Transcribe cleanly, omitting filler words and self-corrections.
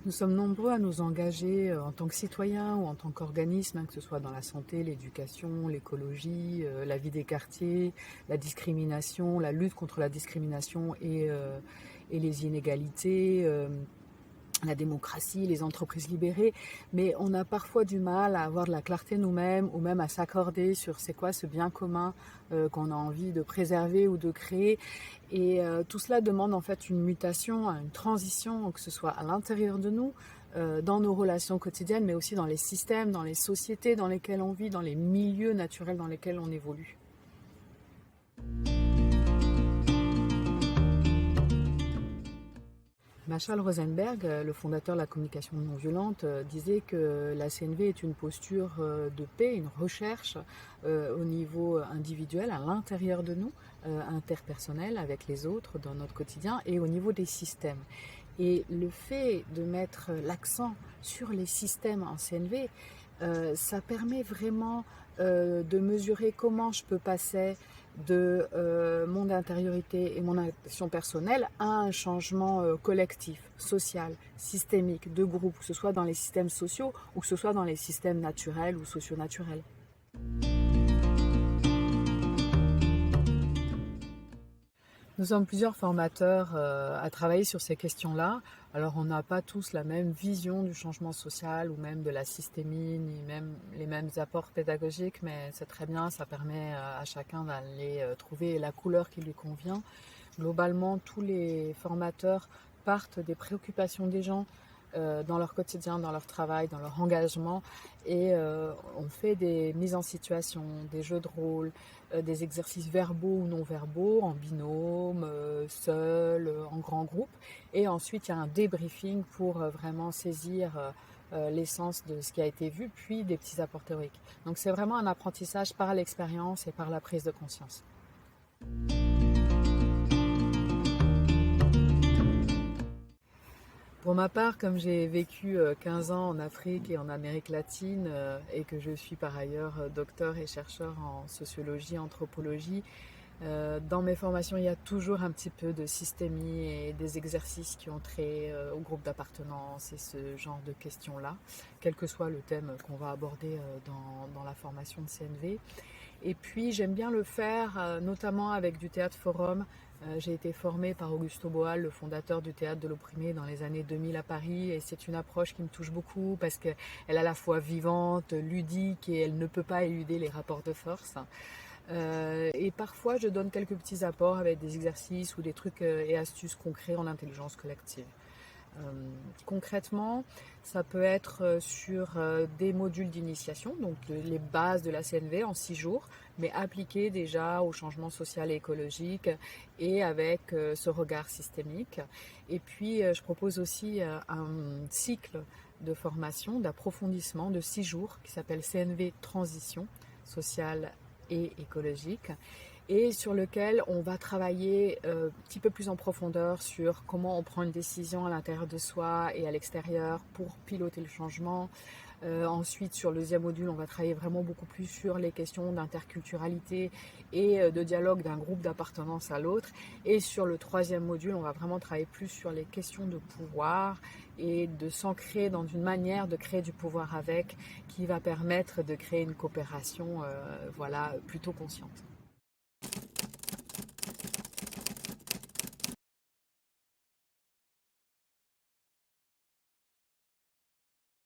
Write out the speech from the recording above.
Nous sommes nombreux à nous engager en tant que citoyens ou en tant qu'organisme, que ce soit dans la santé, l'éducation, l'écologie, la vie des quartiers, la discrimination, la lutte contre la discrimination et les inégalités, la démocratie, les entreprises libérées, mais on a parfois du mal à avoir de la clarté nous-mêmes ou même à s'accorder sur c'est quoi ce bien commun qu'on a envie de préserver ou de créer. Et tout cela demande en fait une mutation, une transition, que ce soit à l'intérieur de nous, dans nos relations quotidiennes, mais aussi dans les systèmes, dans les sociétés dans lesquelles on vit, dans les milieux naturels dans lesquels on évolue. Marshall Rosenberg, le fondateur de la communication non violente, disait que la CNV est une posture de paix, une recherche au niveau individuel, à l'intérieur de nous, interpersonnel, avec les autres, dans notre quotidien, et au niveau des systèmes. Et le fait de mettre l'accent sur les systèmes en CNV, ça permet vraiment de mesurer comment je peux passer de mon intériorité et mon action personnelle à un changement collectif, social, systémique, de groupe, que ce soit dans les systèmes sociaux ou que ce soit dans les systèmes naturels ou socio-naturels. Nous sommes plusieurs formateurs à travailler sur ces questions-là. Alors on n'a pas tous la même vision du changement social ou même de la systémie, ni même les mêmes apports pédagogiques, mais c'est très bien, ça permet à chacun d'aller trouver la couleur qui lui convient. Globalement, tous les formateurs partent des préoccupations des gens dans leur quotidien, dans leur travail, dans leur engagement, et on fait des mises en situation, des jeux de rôle, des exercices verbaux ou non verbaux, en binôme, seul, en grand groupe, et ensuite il y a un débriefing pour vraiment saisir l'essence de ce qui a été vu, puis des petits apports théoriques. Donc c'est vraiment un apprentissage par l'expérience et par la prise de conscience. Pour ma part, comme j'ai vécu 15 ans en Afrique et en Amérique latine et que je suis par ailleurs docteur et chercheur en sociologie, anthropologie, dans mes formations, il y a toujours un petit peu de systémie et des exercices qui ont trait au groupe d'appartenance et ce genre de questions-là, quel que soit le thème qu'on va aborder dans la formation de CNV. Et puis j'aime bien le faire notamment avec du théâtre forum. J'ai été formée par Augusto Boal, le fondateur du théâtre de l'opprimé dans les années 2000 à Paris, et c'est une approche qui me touche beaucoup parce qu'elle est à la fois vivante, ludique, et elle ne peut pas éluder les rapports de force. Et parfois je donne quelques petits apports avec des exercices ou des trucs et astuces concrets en intelligence collective. Concrètement, ça peut être sur des modules d'initiation, donc les bases de la CNV en 6 jours, mais appliquées déjà au changement social et écologique et avec ce regard systémique. Et puis, je propose aussi un cycle de formation, d'approfondissement de 6 jours qui s'appelle CNV Transition sociale et écologique, et sur lequel on va travailler un petit peu plus en profondeur sur comment on prend une décision à l'intérieur de soi et à l'extérieur pour piloter le changement. Ensuite, sur le deuxième module, on va travailler vraiment beaucoup plus sur les questions d'interculturalité et de dialogue d'un groupe d'appartenance à l'autre. Et sur le troisième module, on va vraiment travailler plus sur les questions de pouvoir et de s'ancrer dans une manière de créer du pouvoir avec, qui va permettre de créer une coopération plutôt consciente.